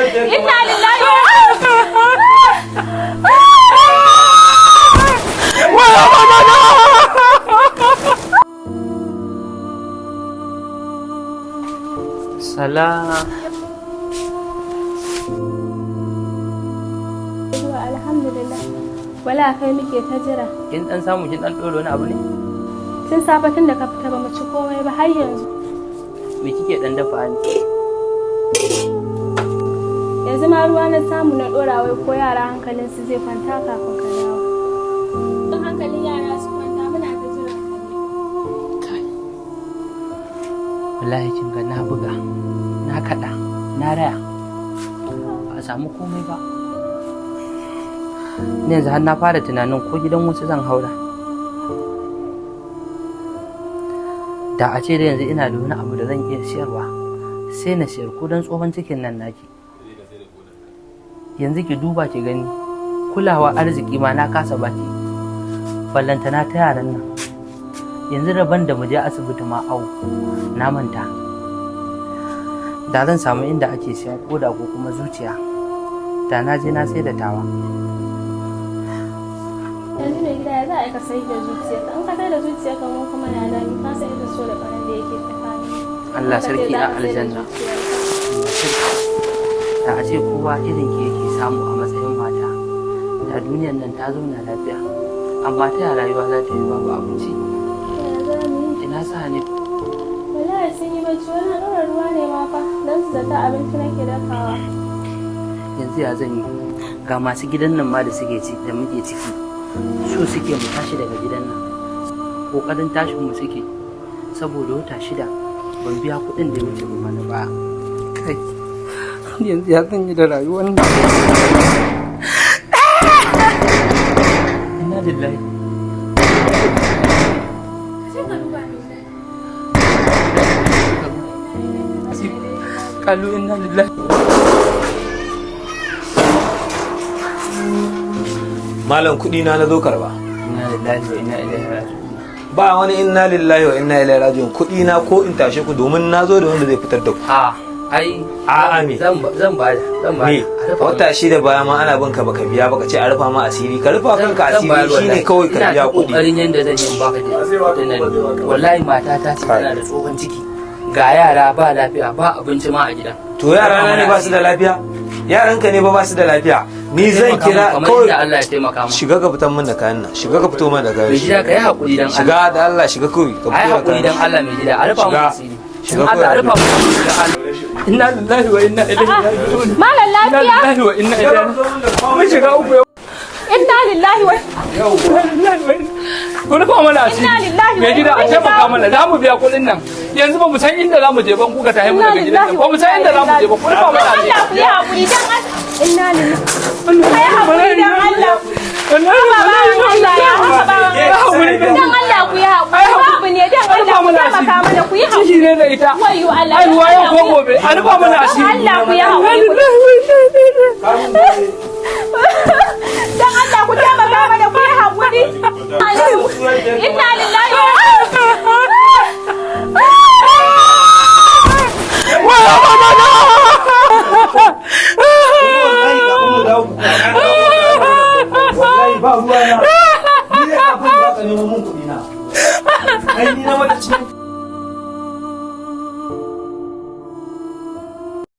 inna lillahi Salam. Alhamdulillah. Wala kai muke ta jira. Kin dan samu kin dan dole wani abu ne? Tun safe tun da ka fita ba mu ci komai ba har yanzu. Me kike dan dafa ni? Yanzu ma ruwa na samu na dora wai ko yara hankalin su zai kwanta kafin ka dawo. Don hankalin yara su kwanta muna ta jira. Wallahi kin ga na buga, na kada, na raya. Ba a samu komai ba. Ni yanzu har na fara tunanin ko gidan wasu zan haura. Da a ce da yanzu ina da wani abu da zan iya siyarwa, sai na siyar ko don tsohon cikin nan naki. Yanzu ki duba ki gani, kulawa arziki ma na kasa baki. Ballantana ta yaran nan. Yanzu rabon da mu je asibiti ma au, na manta. Da zan samu inda ake siyan koda ko kuma zuciya, da na je na sai da tawa. Yanzu mai gida ya za a yi ka sai da zuciya ka, in ka sai da zuciya ka mu kuma na dani ka sai da so da ƙaran da yake tsakani. Allah sarki a aljanna. Da a ce kowa irin ki yake samu a matsayin mata, da duniyar nan ta zauna lafiya. Amma ta yaya rayuwa za ta yi babu abinci? Ina sa ne? Wallahi sun yi bacci, wani ɗora ruwa ne ma fa don su zata abinci nake dafawa. Yanzu ya zan yi, ga masu gidan nan ma da suke da muke ciki, so suke mu tashi daga gidan nan. Ƙoƙarin tashin mu suke, saboda wata 6 ban biya kuɗin da ya wuce ba mana ba. Kai, yanzu ya zan yi da rayuwar nan. Inna lillahi. Kalu inna lillahi. Malam kuɗi na zo karba. Inna lillahi wa inna ilaihi raji'un. Ba wani inna lillahi wa inna ilaihi raji'un. Kuɗi na ko in tashe ku domin na zo da wanda zai fitar da ku. Me zan ba me wata 6 baya ma ana bin ka baka biya baka ce a rufa ma asiri ka rufa kanka asiri shine kawai ka biya kuɗi. Ina kokarin yanda zan yi baka da wallahi matata ce tana da tsohon ciki, ga yara ba lafiya ba abinci ma a gidan. To yara na ne ba su da lafiya? Yaranka ne ba su da lafiya. Ni zan kira kawai da Allah ya taimaka mu. Shiga ka fitan min da kayan nan. Shiga ka fito min da kayan. Mai gida ka yi hakuri dan Allah. Shiga da Allah shiga kawai ka fito da kayan. Ai hakuri dan Allah mai gida, a rufa mu asiri. Shiga Allah a rufa mu asiri dan Allah. Inna lillahi wa inna ilaihi raji'un. Malam lafiya. Inna lillahi wa inna ilaihi raji'un. Mun shiga uku yau. Inna lillahi wa Ku rufa mana asiri. Mai gida a taimaka mana, za mu biya kuɗin nan. Yanzu ba mu san inda za mu je ban kuka tafi mu daga gidan nan. Ba mu san inda za mu je ba. Ku rufa mana asiri. Allah ku yi hakuri dan Allah. Inna lillahi. Kai hakuri dan Allah. Wallahi Allah ya haba. Dan Allah ku yi hakuri. Babu ne dan Allah ku taimaka mana ku yi hakuri. Ciki ne da ita. Wayyo Allah. Ai ruwa yau ko gobe. A rufa mana asiri. Allah ku yi hakuri. Dan Allah ku taimaka mana ku yi hakuri. Inna lillahi wa